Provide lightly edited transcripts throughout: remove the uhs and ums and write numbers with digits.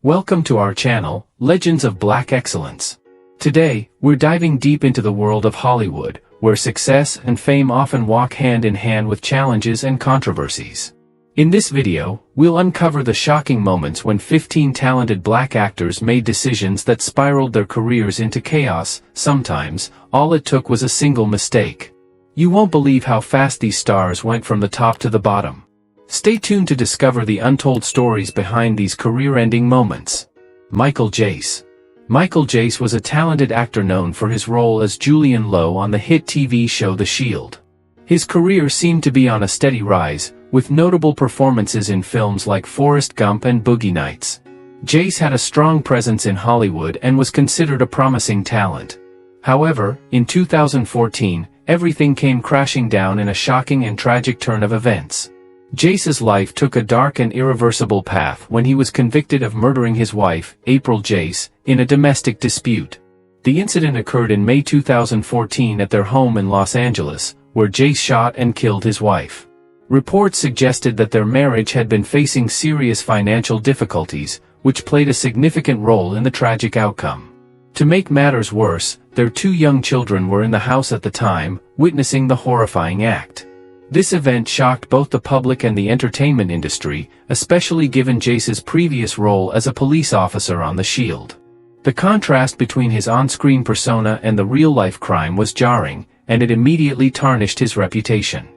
Welcome to our channel, Legends of Black Excellence. Today, we're diving deep into the world of Hollywood, where success and fame often walk hand in hand with challenges and controversies. In this video, we'll uncover the shocking moments when 15 talented black actors made decisions that spiraled their careers into chaos. Sometimes, all it took was a single mistake. You won't believe how fast these stars went from the top to the bottom. Stay tuned to discover the untold stories behind these career-ending moments. Michael Jace. Michael Jace was a talented actor known for his role as Julian Lowe on the hit TV show The Shield. His career seemed to be on a steady rise, with notable performances in films like Forrest Gump and Boogie Nights. Jace had a strong presence in Hollywood and was considered a promising talent. However, in 2014, everything came crashing down in a shocking and tragic turn of events. Jace's life took a dark and irreversible path when he was convicted of murdering his wife, April Jace, in a domestic dispute. The incident occurred in May 2014 at their home in Los Angeles, where Jace shot and killed his wife. Reports suggested that their marriage had been facing serious financial difficulties, which played a significant role in the tragic outcome. To make matters worse, their two young children were in the house at the time, witnessing the horrifying act. This event shocked both the public and the entertainment industry, especially given Jace's previous role as a police officer on The Shield. The contrast between his on-screen persona and the real-life crime was jarring, and it immediately tarnished his reputation.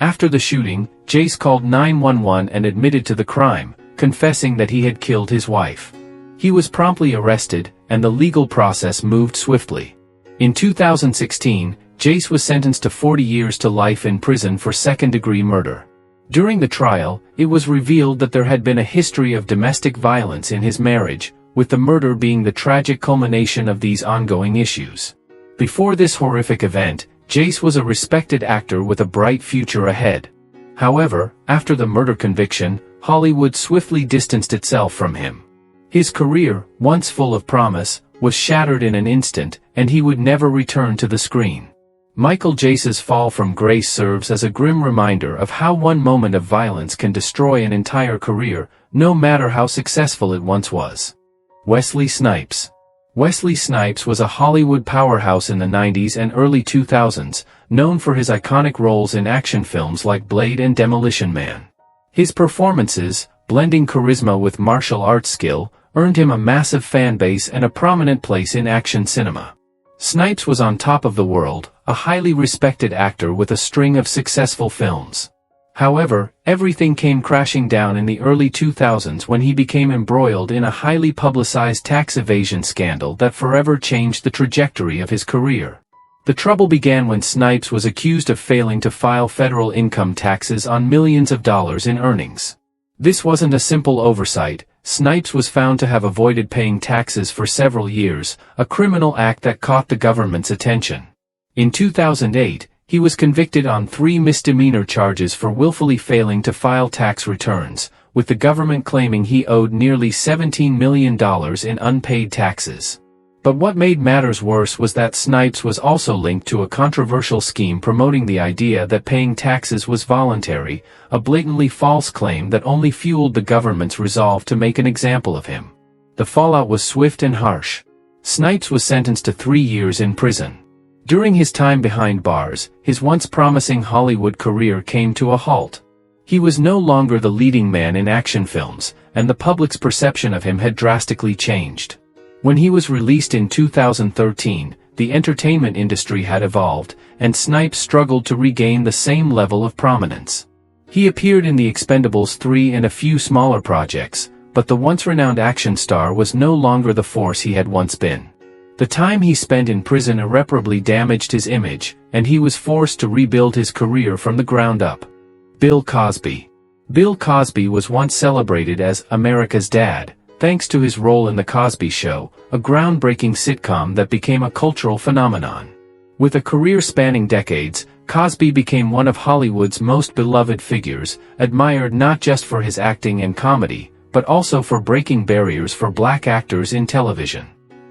After the shooting, Jace called 911 and admitted to the crime, confessing that he had killed his wife. He was promptly arrested, and the legal process moved swiftly. In 2016, Jace was sentenced to 40 years to life in prison for second-degree murder. During the trial, it was revealed that there had been a history of domestic violence in his marriage, with the murder being the tragic culmination of these ongoing issues. Before this horrific event, Jace was a respected actor with a bright future ahead. However, after the murder conviction, Hollywood swiftly distanced itself from him. His career, once full of promise, was shattered in an instant, and he would never return to the screen. Michael Jace's fall from grace serves as a grim reminder of how one moment of violence can destroy an entire career, no matter how successful it once was. Wesley Snipes. Wesley Snipes was a Hollywood powerhouse in the 90s and early 2000s, known for his iconic roles in action films like Blade and Demolition Man. His performances, blending charisma with martial arts skill, earned him a massive fan base and a prominent place in action cinema. Snipes was on top of the world, a highly respected actor with a string of successful films. However, everything came crashing down in the early 2000s when he became embroiled in a highly publicized tax evasion scandal that forever changed the trajectory of his career. The trouble began when Snipes was accused of failing to file federal income taxes on millions of dollars in earnings. This wasn't a simple oversight. Snipes was found to have avoided paying taxes for several years, a criminal act that caught the government's attention. In 2008, he was convicted on 3 misdemeanor charges for willfully failing to file tax returns, with the government claiming he owed nearly $17 million in unpaid taxes. But what made matters worse was that Snipes was also linked to a controversial scheme promoting the idea that paying taxes was voluntary, a blatantly false claim that only fueled the government's resolve to make an example of him. The fallout was swift and harsh. Snipes was sentenced to 3 years in prison. During his time behind bars, his once promising Hollywood career came to a halt. He was no longer the leading man in action films, and the public's perception of him had drastically changed. When he was released in 2013, the entertainment industry had evolved, and Snipes struggled to regain the same level of prominence. He appeared in The Expendables 3 and a few smaller projects, but the once-renowned action star was no longer the force he had once been. The time he spent in prison irreparably damaged his image, and he was forced to rebuild his career from the ground up. Bill Cosby. Bill Cosby was once celebrated as America's Dad, thanks to his role in The Cosby Show, a groundbreaking sitcom that became a cultural phenomenon. With a career spanning decades, Cosby became one of Hollywood's most beloved figures, admired not just for his acting and comedy, but also for breaking barriers for black actors in television.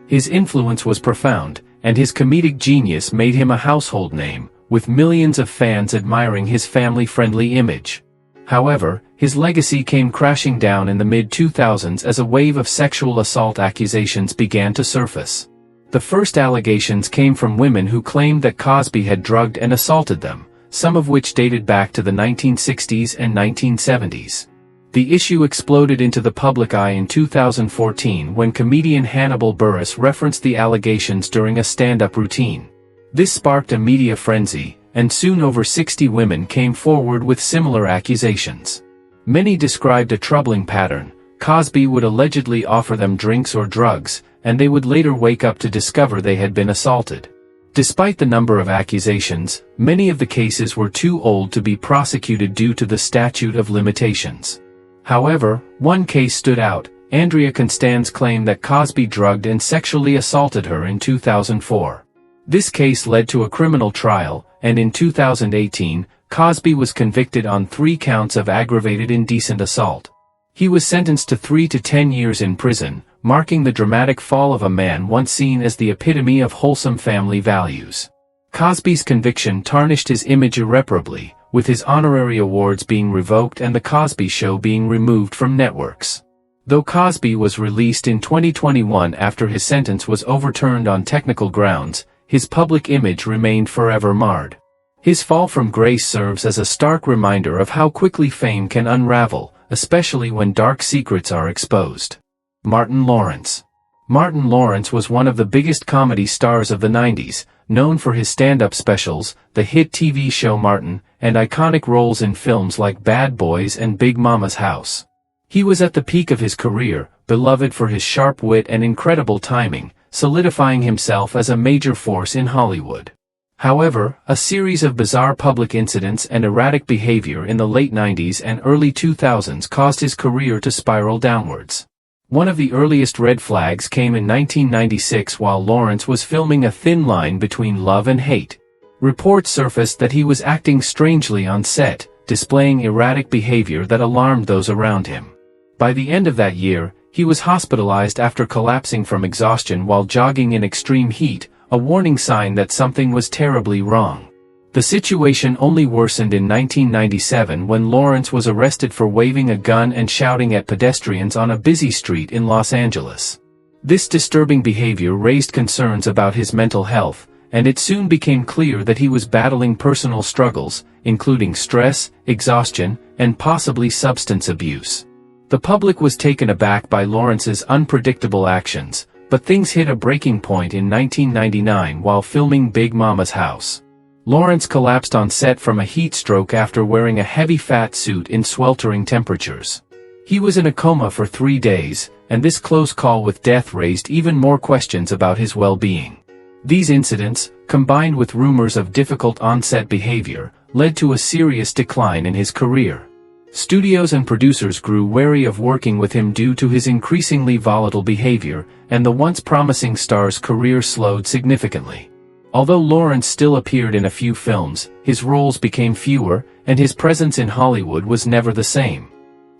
His influence was profound, and his comedic genius made him a household name, with millions of fans admiring his family-friendly image. However, His legacy came crashing down in the mid-2000s as a wave of sexual assault accusations began to surface. The first allegations came from women who claimed that Cosby had drugged and assaulted them, some of which dated back to the 1960s and 1970s. The issue exploded into the public eye in 2014 when comedian Hannibal Buress referenced the allegations during a stand-up routine. This sparked a media frenzy, and soon over 60 women came forward with similar accusations. Many described a troubling pattern. Cosby would allegedly offer them drinks or drugs, and they would later wake up to discover they had been assaulted. Despite the number of accusations, many of the cases were too old to be prosecuted due to the statute of limitations. However, one case stood out. Andrea Constan's claim that Cosby drugged and sexually assaulted her in 2004. This case led to a criminal trial, and in 2018, Cosby was convicted on 3 counts of aggravated indecent assault. He was sentenced to 3 to 10 years in prison, marking the dramatic fall of a man once seen as the epitome of wholesome family values. Cosby's conviction tarnished his image irreparably, with his honorary awards being revoked and The Cosby Show being removed from networks. Though Cosby was released in 2021 after his sentence was overturned on technical grounds, his public image remained forever marred. His fall from grace serves as a stark reminder of how quickly fame can unravel, especially when dark secrets are exposed. Martin Lawrence. Martin Lawrence was one of the biggest comedy stars of the 90s, known for his stand-up specials, the hit TV show Martin, and iconic roles in films like Bad Boys and Big Mama's House. He was at the peak of his career, beloved for his sharp wit and incredible timing, solidifying himself as a major force in Hollywood. However, a series of bizarre public incidents and erratic behavior in the late 90s and early 2000s caused his career to spiral downwards. One of the earliest red flags came in 1996 while Lawrence was filming A Thin Line Between Love and Hate. Reports surfaced that he was acting strangely on set, displaying erratic behavior that alarmed those around him. By the end of that year, he was hospitalized after collapsing from exhaustion while jogging in extreme heat, a warning sign that something was terribly wrong. The situation only worsened in 1997 when Lawrence was arrested for waving a gun and shouting at pedestrians on a busy street in Los Angeles. This disturbing behavior raised concerns about his mental health, and it soon became clear that he was battling personal struggles, including stress, exhaustion, and possibly substance abuse. The public was taken aback by Lawrence's unpredictable actions, but things hit a breaking point in 1999 while filming Big Mama's House. Lawrence collapsed on set from a heat stroke after wearing a heavy fat suit in sweltering temperatures. He was in a coma for 3 days, and this close call with death raised even more questions about his well-being. These incidents, combined with rumors of difficult on-set behavior, led to a serious decline in his career. Studios and producers grew wary of working with him due to his increasingly volatile behavior, and the once promising star's career slowed significantly. Although Lawrence still appeared in a few films, his roles became fewer, and his presence in Hollywood was never the same.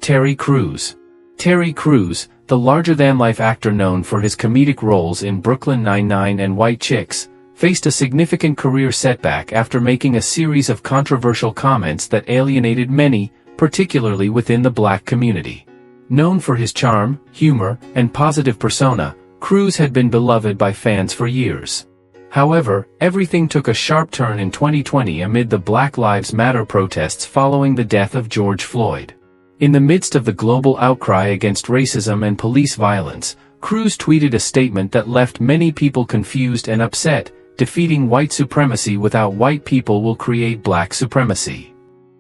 Terry Crews. Terry Crews, the larger-than-life actor known for his comedic roles in Brooklyn Nine-Nine and White Chicks, faced a significant career setback after making a series of controversial comments that alienated many, particularly within the black community. Known for his charm, humor, and positive persona, Crews had been beloved by fans for years. However, everything took a sharp turn in 2020 amid the Black Lives Matter protests following the death of George Floyd. In the midst of the global outcry against racism and police violence, Crews tweeted a statement that left many people confused and upset: "Defeating white supremacy without white people will create black supremacy."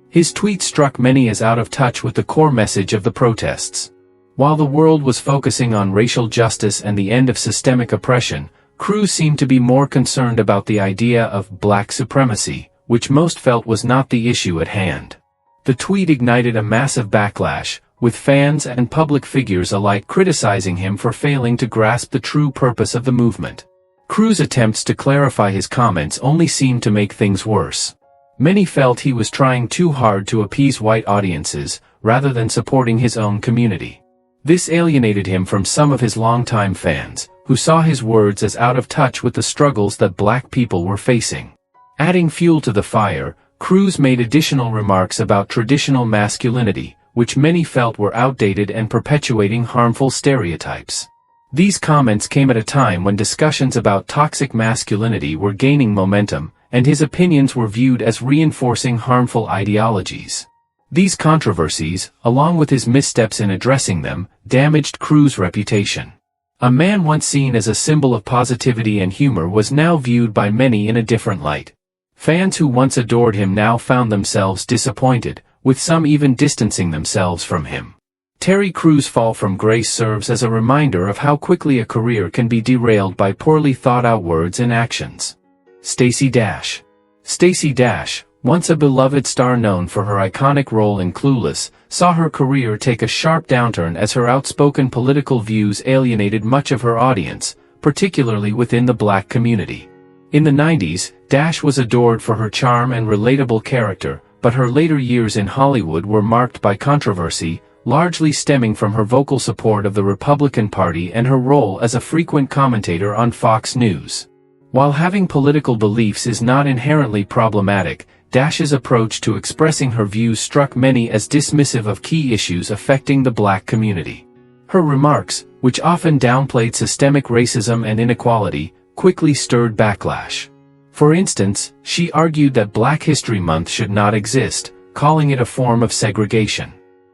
His tweet struck many as out of touch with the core message of the protests. While the world was focusing on racial justice and the end of systemic oppression, Crews seemed to be more concerned about the idea of black supremacy, which most felt was not the issue at hand. The tweet ignited a massive backlash, with fans and public figures alike criticizing him for failing to grasp the true purpose of the movement. Crews' attempts to clarify his comments only seemed to make things worse. Many felt he was trying too hard to appease white audiences, rather than supporting his own community. This alienated him from some of his longtime fans, who saw his words as out of touch with the struggles that black people were facing. Adding fuel to the fire, Crews made additional remarks about traditional masculinity, which many felt were outdated and perpetuating harmful stereotypes. These comments came at a time when discussions about toxic masculinity were gaining momentum, and his opinions were viewed as reinforcing harmful ideologies. These controversies, along with his missteps in addressing them, damaged Cruz's reputation. A man once seen as a symbol of positivity and humor was now viewed by many in a different light. Fans who once adored him now found themselves disappointed, with some even distancing themselves from him. Terry Cruz's fall from grace serves as a reminder of how quickly a career can be derailed by poorly thought-out words and actions. Stacey Dash. Stacey Dash, once a beloved star known for her iconic role in Clueless, saw her career take a sharp downturn as her outspoken political views alienated much of her audience, particularly within the black community. In the 90s, Dash was adored for her charm and relatable character, but her later years in Hollywood were marked by controversy, largely stemming from her vocal support of the Republican Party and her role as a frequent commentator on Fox News. While having political beliefs is not inherently problematic, Dash's approach to expressing her views struck many as dismissive of key issues affecting the black community. Her remarks, which often downplayed systemic racism and inequality, quickly stirred backlash. For instance, she argued that Black History Month should not exist, calling it a form of segregation.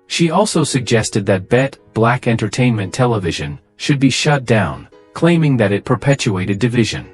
She also suggested that black entertainment television should be shut down, claiming that it perpetuated division.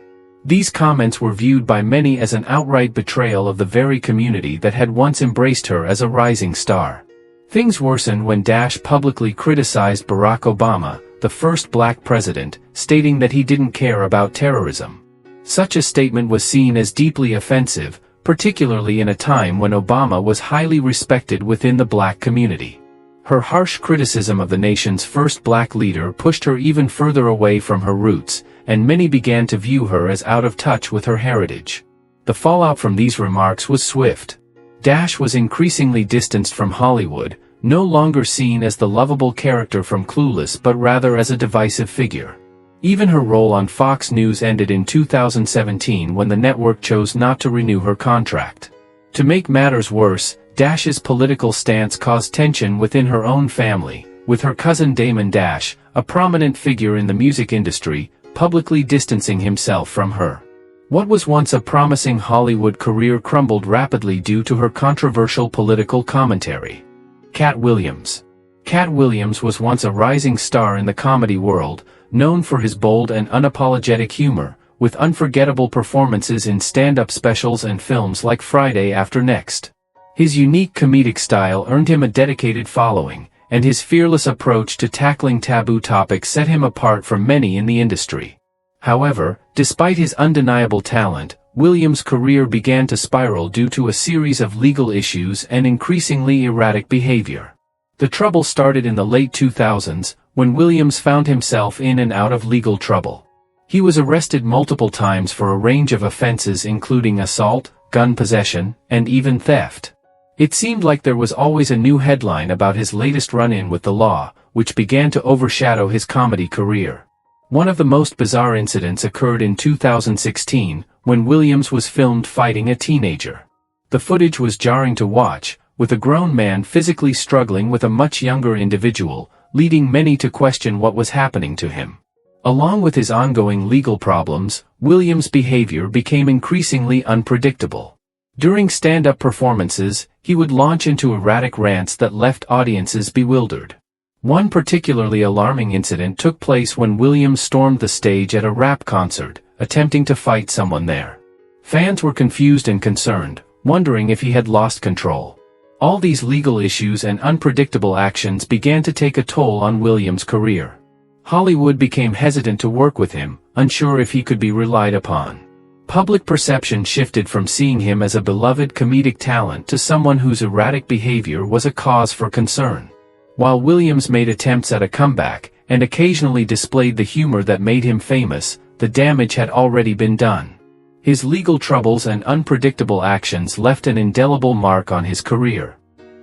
These comments were viewed by many as an outright betrayal of the very community that had once embraced her as a rising star. Things worsened when Dash publicly criticized Barack Obama, the first black president, stating that he didn't care about terrorism. Such a statement was seen as deeply offensive, particularly in a time when Obama was highly respected within the black community. Her harsh criticism of the nation's first black leader pushed her even further away from her roots, and many began to view her as out of touch with her heritage. The fallout from these remarks was swift. Dash was increasingly distanced from Hollywood, no longer seen as the lovable character from Clueless but rather as a divisive figure. Even her role on Fox News ended in 2017 when the network chose not to renew her contract. To make matters worse, Dash's political stance caused tension within her own family, with her cousin Damon Dash, a prominent figure in the music industry, publicly distancing himself from her. What was once a promising Hollywood career crumbled rapidly due to her controversial political commentary. Cat Williams. Cat Williams was once a rising star in the comedy world, known for his bold and unapologetic humor, with unforgettable performances in stand-up specials and films like Friday After Next. His unique comedic style earned him a dedicated following, and his fearless approach to tackling taboo topics set him apart from many in the industry. However, despite his undeniable talent, Williams' career began to spiral due to a series of legal issues and increasingly erratic behavior. The trouble started in the late 2000s, when Williams found himself in and out of legal trouble. He was arrested multiple times for a range of offenses including assault, gun possession, and even theft. It seemed like there was always a new headline about his latest run-in with the law, which began to overshadow his comedy career. One of the most bizarre incidents occurred in 2016, when Williams was filmed fighting a teenager. The footage was jarring to watch, with a grown man physically struggling with a much younger individual, leading many to question what was happening to him. Along with his ongoing legal problems, Williams' behavior became increasingly unpredictable. During stand-up performances, he would launch into erratic rants that left audiences bewildered. One particularly alarming incident took place when Williams stormed the stage at a rap concert, attempting to fight someone there. Fans were confused and concerned, wondering if he had lost control. All these legal issues and unpredictable actions began to take a toll on Williams' career. Hollywood became hesitant to work with him, unsure if he could be relied upon. Public perception shifted from seeing him as a beloved comedic talent to someone whose erratic behavior was a cause for concern. While Williams made attempts at a comeback, and occasionally displayed the humor that made him famous, the damage had already been done. His legal troubles and unpredictable actions left an indelible mark on his career.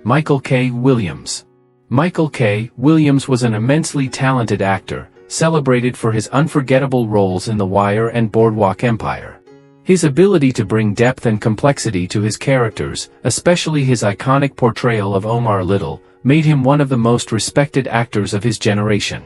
Michael K. Williams. Michael K. Williams was an immensely talented actor, celebrated for his unforgettable roles in The Wire and Boardwalk Empire. His ability to bring depth and complexity to his characters, especially his iconic portrayal of Omar Little, made him one of the most respected actors of his generation.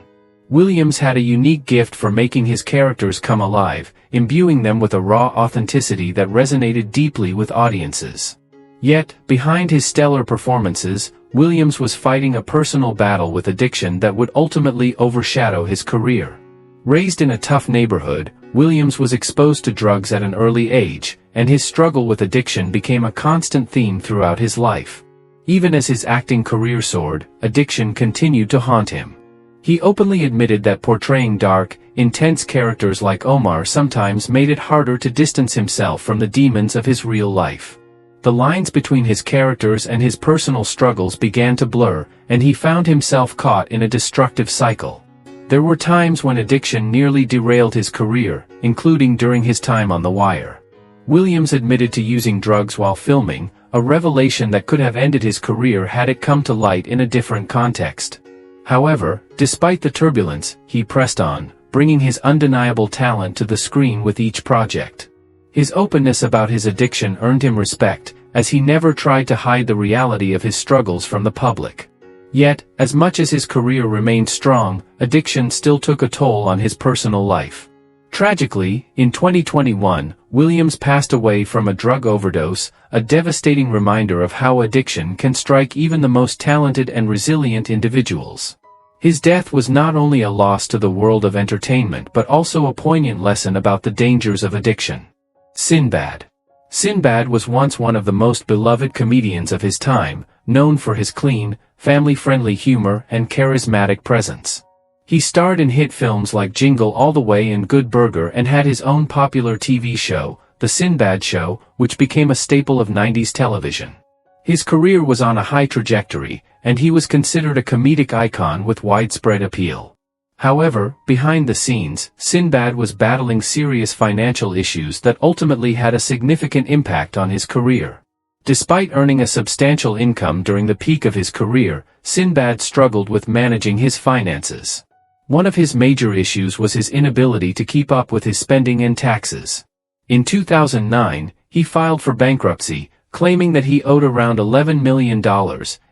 Williams had a unique gift for making his characters come alive, imbuing them with a raw authenticity that resonated deeply with audiences. Yet, behind his stellar performances, Williams was fighting a personal battle with addiction that would ultimately overshadow his career. Raised in a tough neighborhood, Williams was exposed to drugs at an early age, and his struggle with addiction became a constant theme throughout his life. Even as his acting career soared, addiction continued to haunt him. He openly admitted that portraying dark, intense characters like Omar sometimes made it harder to distance himself from the demons of his real life. The lines between his characters and his personal struggles began to blur, and he found himself caught in a destructive cycle. There were times when addiction nearly derailed his career, including during his time on The Wire. Williams admitted to using drugs while filming, a revelation that could have ended his career had it come to light in a different context. However, despite the turbulence, he pressed on, bringing his undeniable talent to the screen with each project. His openness about his addiction earned him respect, as he never tried to hide the reality of his struggles from the public. Yet, as much as his career remained strong, addiction still took a toll on his personal life. Tragically, in 2021, Williams passed away from a drug overdose, a devastating reminder of how addiction can strike even the most talented and resilient individuals. His death was not only a loss to the world of entertainment but also a poignant lesson about the dangers of addiction. Sinbad. Sinbad was once one of the most beloved comedians of his time, known for his clean, family-friendly humor and charismatic presence. He starred in hit films like Jingle All the Way and Good Burger and had his own popular TV show, The Sinbad Show, which became a staple of 90s television. His career was on a high trajectory, and he was considered a comedic icon with widespread appeal. However, behind the scenes, Sinbad was battling serious financial issues that ultimately had a significant impact on his career. Despite earning a substantial income during the peak of his career, Sinbad struggled with managing his finances. One of his major issues was his inability to keep up with his spending and taxes. In 2009, he filed for bankruptcy, claiming that he owed around $11 million,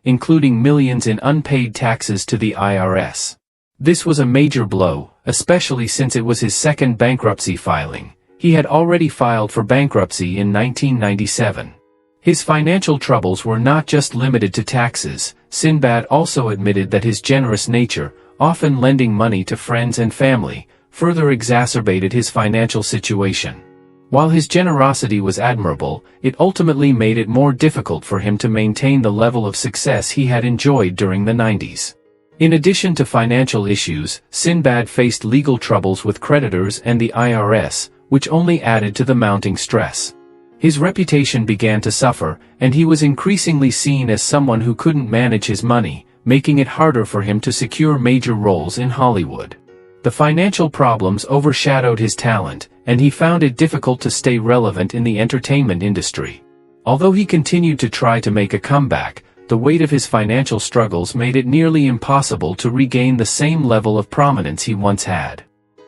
including millions in unpaid taxes to the IRS. This was a major blow, especially since it was his second bankruptcy filing. He had already filed for bankruptcy in 1997. His financial troubles were not just limited to taxes. Sinbad also admitted that his generous nature, often lending money to friends and family, further exacerbated his financial situation. While his generosity was admirable, it ultimately made it more difficult for him to maintain the level of success he had enjoyed during the 90s. In addition to financial issues, Sinbad faced legal troubles with creditors and the IRS, which only added to the mounting stress. His reputation began to suffer, and he was increasingly seen as someone who couldn't manage his money, making it harder for him to secure major roles in Hollywood. The financial problems overshadowed his talent, and he found it difficult to stay relevant in the entertainment industry. Although he continued to try to make a comeback, the weight of his financial struggles made it nearly impossible to regain the same level of prominence he once had.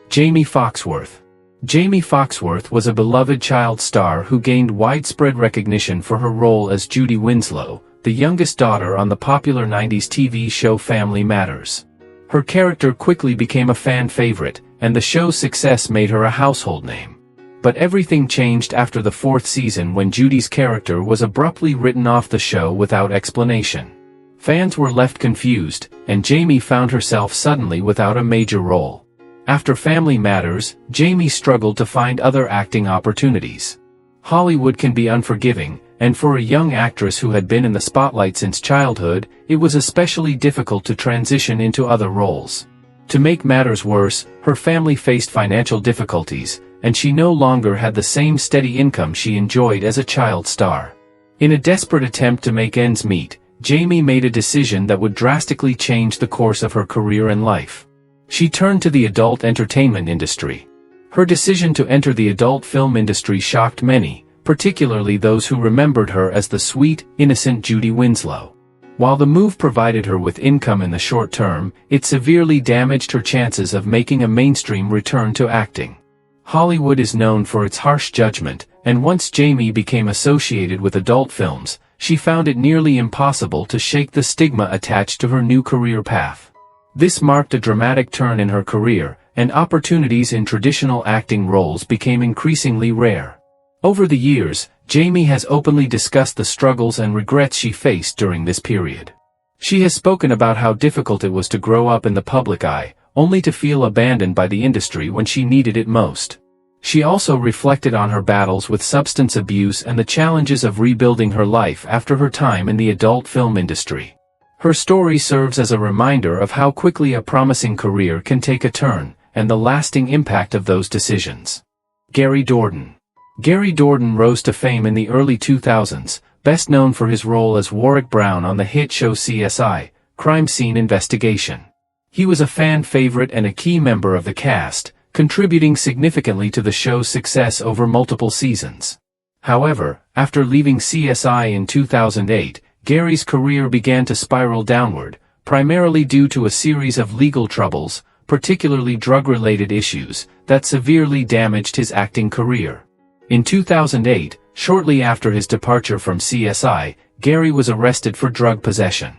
Jamie Foxworth. Jamie Foxworth was a beloved child star who gained widespread recognition for her role as Judy Winslow, the youngest daughter on the popular 90s TV show Family Matters. Her character quickly became a fan favorite, and the show's success made her a household name. But everything changed after the fourth season when Judy's character was abruptly written off the show without explanation. Fans were left confused, and Jamie found herself suddenly without a major role. After Family Matters, Jamie struggled to find other acting opportunities. Hollywood can be unforgiving, and for a young actress who had been in the spotlight since childhood, it was especially difficult to transition into other roles. To make matters worse, her family faced financial difficulties, and she no longer had the same steady income she enjoyed as a child star. In a desperate attempt to make ends meet, Jamie made a decision that would drastically change the course of her career and life. She turned to the adult entertainment industry. Her decision to enter the adult film industry shocked many, particularly those who remembered her as the sweet, innocent Judy Winslow. While the move provided her with income in the short term, it severely damaged her chances of making a mainstream return to acting. Hollywood is known for its harsh judgment, and once Jamie became associated with adult films, she found it nearly impossible to shake the stigma attached to her new career path. This marked a dramatic turn in her career, and opportunities in traditional acting roles became increasingly rare. Over the years, Jamie has openly discussed the struggles and regrets she faced during this period. She has spoken about how difficult it was to grow up in the public eye, only to feel abandoned by the industry when she needed it most. She also reflected on her battles with substance abuse and the challenges of rebuilding her life after her time in the adult film industry. Her story serves as a reminder of how quickly a promising career can take a turn, and the lasting impact of those decisions. Gary Dourdan. Gary Dourdan rose to fame in the early 2000s, best known for his role as Warwick Brown on the hit show CSI, Crime Scene Investigation. He was a fan favorite and a key member of the cast, contributing significantly to the show's success over multiple seasons. However, after leaving CSI in 2008, Gary's career began to spiral downward, primarily due to a series of legal troubles, particularly drug-related issues, that severely damaged his acting career. In 2008, shortly after his departure from CSI, Gary was arrested for drug possession.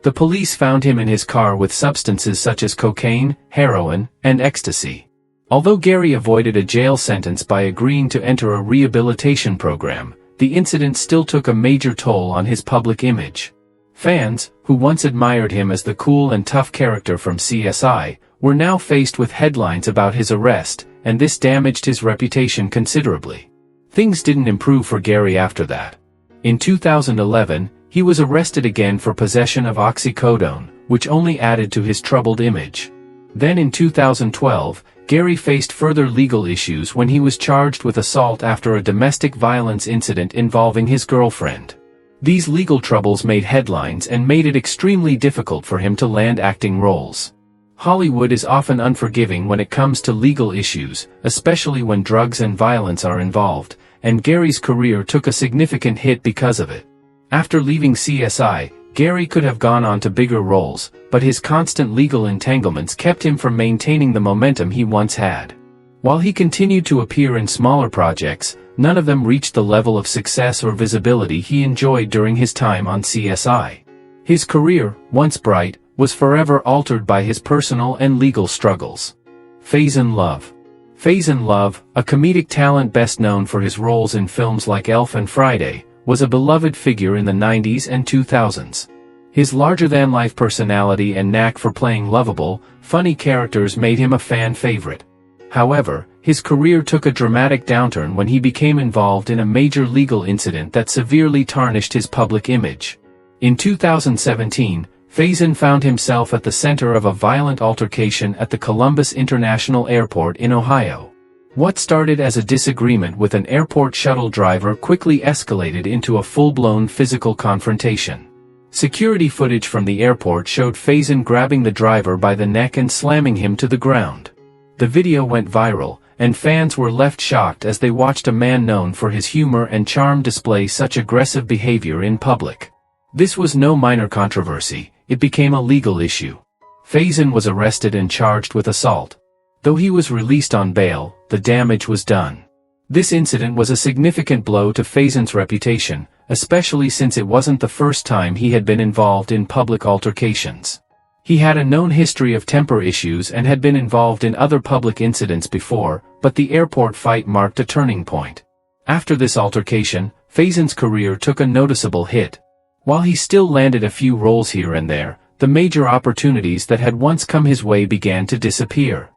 The police found him in his car with substances such as cocaine, heroin, and ecstasy. Although Gary avoided a jail sentence by agreeing to enter a rehabilitation program, the incident still took a major toll on his public image. Fans, who once admired him as the cool and tough character from CSI, were now faced with headlines about his arrest, and this damaged his reputation considerably. Things didn't improve for Gary after that. In 2011, he was arrested again for possession of oxycodone, which only added to his troubled image. Then in 2012, Gary faced further legal issues when he was charged with assault after a domestic violence incident involving his girlfriend. These legal troubles made headlines and made it extremely difficult for him to land acting roles. Hollywood is often unforgiving when it comes to legal issues, especially when drugs and violence are involved, and Gary's career took a significant hit because of it. After leaving CSI, Gary could have gone on to bigger roles, but his constant legal entanglements kept him from maintaining the momentum he once had. While he continued to appear in smaller projects, none of them reached the level of success or visibility he enjoyed during his time on CSI. His career, once bright, was forever altered by his personal and legal struggles. Faizon Love. Faizon Love, a comedic talent best known for his roles in films like Elf and Friday, was a beloved figure in the 90s and 2000s. His larger-than-life personality and knack for playing lovable, funny characters made him a fan favorite. However, his career took a dramatic downturn when he became involved in a major legal incident that severely tarnished his public image. In 2017, Faizon found himself at the center of a violent altercation at the Columbus International Airport in Ohio. What started as a disagreement with an airport shuttle driver quickly escalated into a full-blown physical confrontation. Security footage from the airport showed Faizon grabbing the driver by the neck and slamming him to the ground. The video went viral, and fans were left shocked as they watched a man known for his humor and charm display such aggressive behavior in public. This was no minor controversy, it became a legal issue. Faizon was arrested and charged with assault. Though he was released on bail, the damage was done. This incident was a significant blow to Faizon's reputation, especially since it wasn't the first time he had been involved in public altercations. He had a known history of temper issues and had been involved in other public incidents before, but the airport fight marked a turning point. After this altercation, Faizon's career took a noticeable hit. While he still landed a few roles here and there, the major opportunities that had once come his way began to disappear.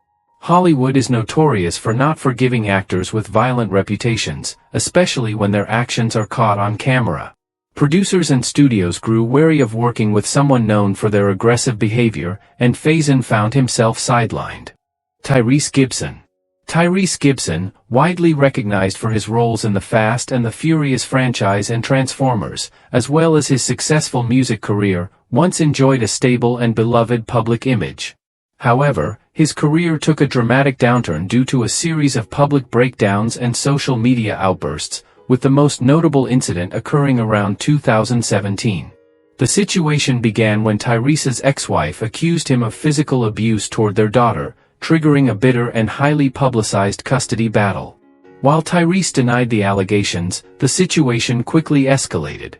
Hollywood is notorious for not forgiving actors with violent reputations, especially when their actions are caught on camera. Producers and studios grew wary of working with someone known for their aggressive behavior, and Faizon found himself sidelined. Tyrese Gibson. Tyrese Gibson, widely recognized for his roles in the Fast and the Furious franchise and Transformers, as well as his successful music career, once enjoyed a stable and beloved public image. However, his career took a dramatic downturn due to a series of public breakdowns and social media outbursts, with the most notable incident occurring around 2017. The situation began when Tyrese's ex-wife accused him of physical abuse toward their daughter, triggering a bitter and highly publicized custody battle. While Tyrese denied the allegations, the situation quickly escalated.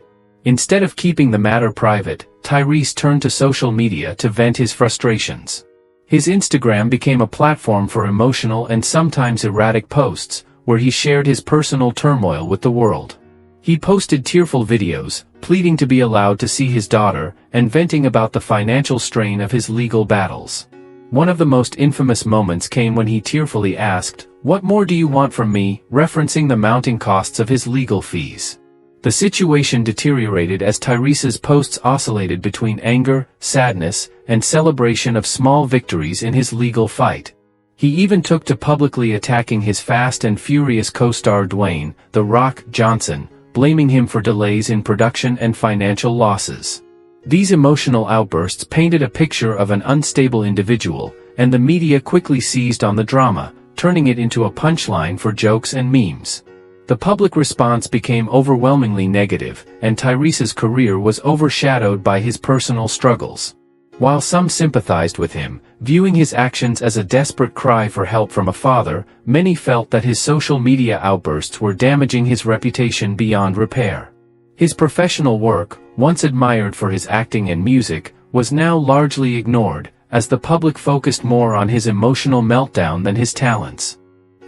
Instead of keeping the matter private, Tyrese turned to social media to vent his frustrations. His Instagram became a platform for emotional and sometimes erratic posts, where he shared his personal turmoil with the world. He posted tearful videos, pleading to be allowed to see his daughter, and venting about the financial strain of his legal battles. One of the most infamous moments came when he tearfully asked, "What more do you want from me?" referencing the mounting costs of his legal fees. The situation deteriorated as Tyrese's posts oscillated between anger, sadness, and celebration of small victories in his legal fight. He even took to publicly attacking his Fast and Furious co-star Dwayne "The Rock" Johnson, blaming him for delays in production and financial losses. These emotional outbursts painted a picture of an unstable individual, and the media quickly seized on the drama, turning it into a punchline for jokes and memes. The public response became overwhelmingly negative, and Tyrese's career was overshadowed by his personal struggles. While some sympathized with him, viewing his actions as a desperate cry for help from a father, many felt that his social media outbursts were damaging his reputation beyond repair. His professional work, once admired for his acting and music, was now largely ignored, as the public focused more on his emotional meltdown than his talents.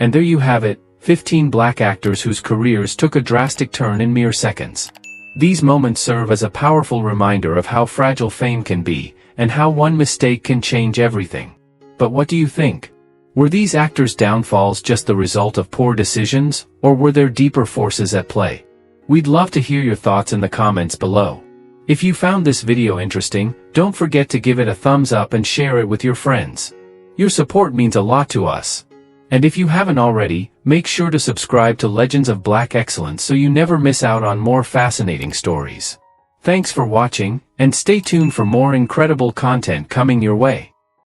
And there you have it, 15 black actors whose careers took a drastic turn in mere seconds. These moments serve as a powerful reminder of how fragile fame can be, and how one mistake can change everything. But what do you think? Were these actors' downfalls just the result of poor decisions, or were there deeper forces at play? We'd love to hear your thoughts in the comments below. If you found this video interesting, don't forget to give it a thumbs up and share it with your friends. Your support means a lot to us. And if you haven't already, make sure to subscribe to Legends of Black Excellence so you never miss out on more fascinating stories. Thanks for watching, and stay tuned for more incredible content coming your way.